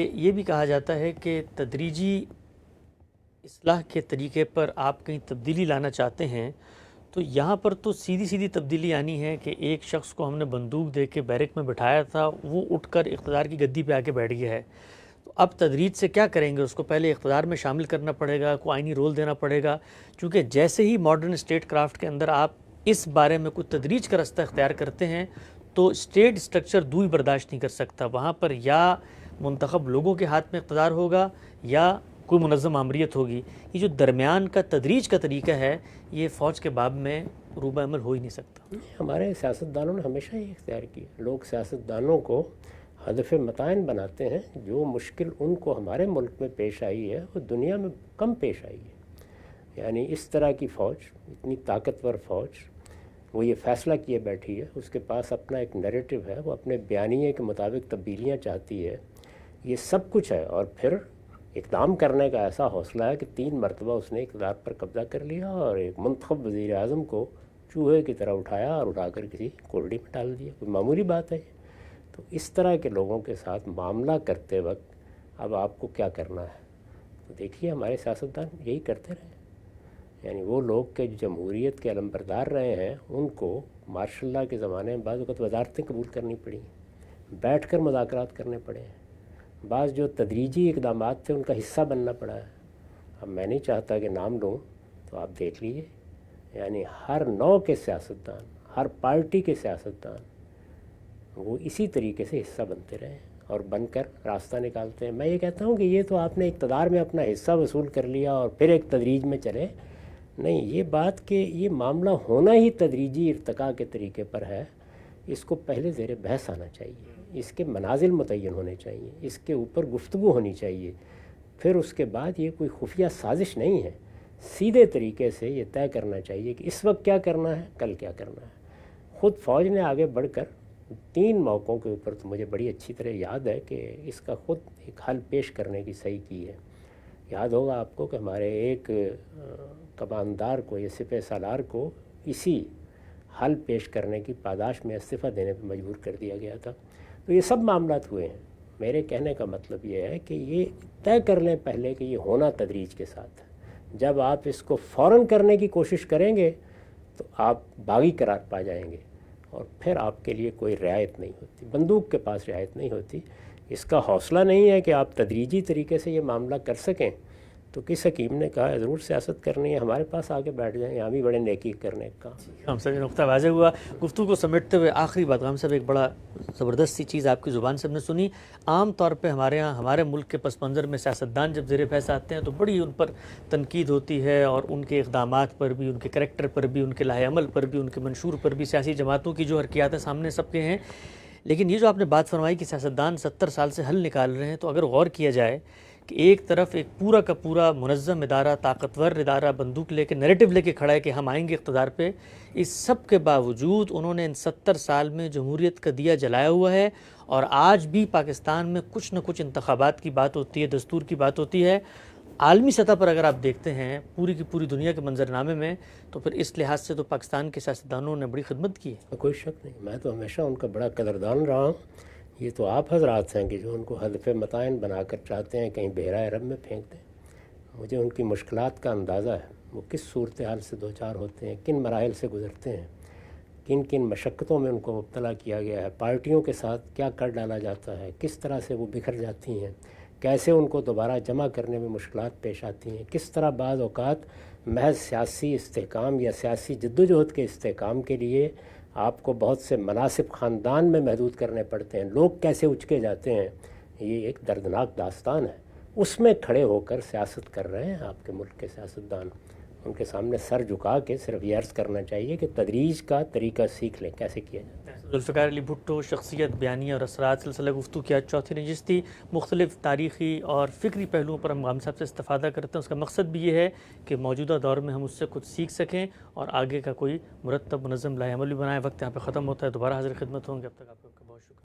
یہ بھی کہا جاتا ہے کہ تدریجی اصلاح کے طریقے پر آپ کہیں تبدیلی لانا چاہتے ہیں تو یہاں پر تو سیدھی سیدھی تبدیلی آنی ہے کہ ایک شخص کو ہم نے بندوق دے کے بیرک میں بٹھایا تھا، وہ اٹھ کر اقتدار کی گدی پہ آ کے بیٹھ گیا ہے۔ تو اب تدریج سے کیا کریں گے؟ اس کو پہلے اقتدار میں شامل کرنا پڑے گا، کوئی آئینی رول دینا پڑے گا، چونکہ جیسے ہی ماڈرن اسٹیٹ کرافٹ کے اندر آپ اس بارے میں کوئی تدریج کا رستہ اختیار کرتے ہیں تو اسٹیٹ اسٹرکچر دوئی برداشت نہیں کر سکتا۔ وہاں پر یا منتخب لوگوں کے ہاتھ میں اقتدار ہوگا یا کوئی منظم آمریت ہوگی۔ یہ جو درمیان کا تدریج کا طریقہ ہے یہ فوج کے باب میں روبہ عمل ہو ہی نہیں سکتا۔ ہمارے سیاستدانوں نے ہمیشہ یہ اختیار کیا۔ لوگ سیاستدانوں کو ہدف متعین بناتے ہیں۔ جو مشکل ان کو ہمارے ملک میں پیش آئی ہے وہ دنیا میں کم پیش آئی ہے۔ یعنی اس طرح کی فوج، اتنی طاقتور فوج، وہ یہ فیصلہ کیے بیٹھی ہے، اس کے پاس اپنا ایک نیریٹو ہے، وہ اپنے بیانیے کے مطابق تبدیلیاں چاہتی ہے، یہ سب کچھ ہے، اور پھر اقدام کرنے کا ایسا حوصلہ ہے کہ 3 مرتبہ اس نے اقتدار پر قبضہ کر لیا اور ایک منتخب وزیر اعظم کو چوہے کی طرح اٹھایا اور اٹھا کر کسی کولڈی میں ڈال دیا۔ کوئی معمولی بات ہے؟ تو اس طرح کے لوگوں کے ساتھ معاملہ کرتے وقت اب آپ کو کیا کرنا ہے؟ تو دیکھیے ہمارے سیاستدان یہی کرتے رہے، یعنی وہ لوگ کہ جمہوریت کے علمبردار رہے ہیں ان کو مارشل لاء کے زمانے میں بعض اوقات وزارتیں قبول کرنی پڑی، بیٹھ کر مذاکرات کرنے پڑے ہیں، بعض جو تدریجی اقدامات تھے ان کا حصہ بننا پڑا ہے۔ اب میں نہیں چاہتا کہ نام لوں، تو آپ دیکھ لیجئے، یعنی ہر نوع کے سیاستدان، ہر پارٹی کے سیاستدان وہ اسی طریقے سے حصہ بنتے رہے اور بن کر راستہ نکالتے ہیں۔ میں یہ کہتا ہوں کہ یہ تو آپ نے اقتدار میں اپنا حصہ وصول کر لیا اور پھر ایک تدریج میں چلے، نہیں، یہ بات کہ یہ معاملہ ہونا ہی تدریجی ارتقاء کے طریقے پر ہے، اس کو پہلے زیر بحث آنا چاہیے، اس کے منازل متعین ہونے چاہیے، اس کے اوپر گفتگو ہونی چاہیے، پھر اس کے بعد یہ کوئی خفیہ سازش نہیں ہے، سیدھے طریقے سے یہ طے کرنا چاہیے کہ اس وقت کیا کرنا ہے، کل کیا کرنا ہے۔ خود فوج نے آگے بڑھ کر 3 موقعوں کے اوپر تو مجھے بڑی اچھی طرح یاد ہے کہ اس کا خود ایک حل پیش کرنے کی صحیح کی ہے۔ یاد ہوگا آپ کو کہ ہمارے ایک کماندار کو یا سپہ سالار کو اسی حل پیش کرنے کی پاداش میں استعفیٰ دینے پہ مجبور کر دیا گیا تھا۔ تو یہ سب معاملات ہوئے ہیں۔ میرے کہنے کا مطلب یہ ہے کہ یہ طے کر لیں پہلے کہ یہ ہونا تدریج کے ساتھ ہے۔ جب آپ اس کو فوراً کرنے کی کوشش کریں گے تو آپ باغی قرار پا جائیں گے اور پھر آپ کے لیے کوئی رعایت نہیں ہوتی، بندوق کے پاس رعایت نہیں ہوتی۔ اس کا حوصلہ نہیں ہے کہ آپ تدریجی طریقے سے یہ معاملہ کر سکیں تو کس حکیم نے کہا ہے ضرور سیاست کرنی ہے، ہمارے پاس آگے بیٹھ جائیں، یہاں بھی بڑے نیکی کرنے کا۔ ہم سب یہ نقطہ واضح ہوا۔ گفتگو کو سمیٹتے ہوئے آخری بات، ہم سب ایک بڑا زبردست سی چیز آپ کی زبان سے ہم نے سنی۔ عام طور پہ ہمارے ہاں ہمارے ملک کے پس منظر میں سیاستدان جب زیر بحث آتے ہیں تو بڑی ان پر تنقید ہوتی ہے، اور ان کے اقدامات پر بھی، ان کے کریکٹر پر بھی، ان کے لائحہ عمل پر بھی، ان کے منشور پر بھی، سیاسی جماعتوں کی جو حرکیات ہیں سامنے سب کے ہیں۔ لیکن یہ جو آپ نے بات فرمائی کہ سیاستدان 70 سال سے حل نکال رہے ہیں، تو اگر غور کیا جائے کہ ایک طرف ایک پورا کا پورا منظم ادارہ، طاقتور ادارہ بندوق لے کے نیریٹو لے کے کھڑا ہے کہ ہم آئیں گے اقتدار پہ، اس سب کے باوجود انہوں نے ان 70 سال میں جمہوریت کا دیا جلایا ہوا ہے، اور آج بھی پاکستان میں کچھ نہ کچھ انتخابات کی بات ہوتی ہے، دستور کی بات ہوتی ہے۔ عالمی سطح پر اگر آپ دیکھتے ہیں پوری کی پوری دنیا کے منظرنامے میں، تو پھر اس لحاظ سے تو پاکستان کے سیاستدانوں نے بڑی خدمت کی ہے۔ کوئی شک نہیں، میں تو ہمیشہ ان کا بڑا قدردان رہا ہوں۔ یہ تو آپ حضرات ہیں کہ جو ان کو ہدف متعین بنا کر چاہتے ہیں کہیں بحیرہ عرب میں پھینک دیں۔ مجھے ان کی مشکلات کا اندازہ ہے، وہ کس صورتحال سے دوچار ہوتے ہیں، کن مراحل سے گزرتے ہیں، کن کن مشقتوں میں ان کو مبتلا کیا گیا ہے، پارٹیوں کے ساتھ کیا کر ڈالا جاتا ہے، کس طرح سے وہ بکھر جاتی ہیں، کیسے ان کو دوبارہ جمع کرنے میں مشکلات پیش آتی ہیں، کس طرح بعض اوقات محض سیاسی استحکام یا سیاسی جدوجہد کے استحکام کے لیے آپ کو بہت سے مناصب خاندان میں محدود کرنے پڑتے ہیں، لوگ کیسے اچکے جاتے ہیں۔ یہ ایک دردناک داستان ہے، اس میں کھڑے ہو کر سیاست کر رہے ہیں آپ کے ملک کے سیاستدان۔ ان کے سامنے سر جھکا کے صرف یہ عرض کرنا چاہیے کہ تدریج کا طریقہ سیکھ لیں کیسے کیا جاتا ہے۔ ذوالفقار علی بھٹو، شخصیت، بیانیہ اور اثرات سلسلہ گفتگو کی آج چوتھی نشست تھی۔ مختلف تاریخی اور فکری پہلوؤں پر ہم صاحب سے استفادہ کرتے ہیں، اس کا مقصد بھی یہ ہے کہ موجودہ دور میں ہم اس سے کچھ سیکھ سکیں اور آگے کا کوئی مرتب منظم لائحہ عمل بھی بنائیں۔ وقت یہاں پہ ختم ہوتا ہے، دوبارہ حاضر خدمت ہوں گے، اب تک آپ کو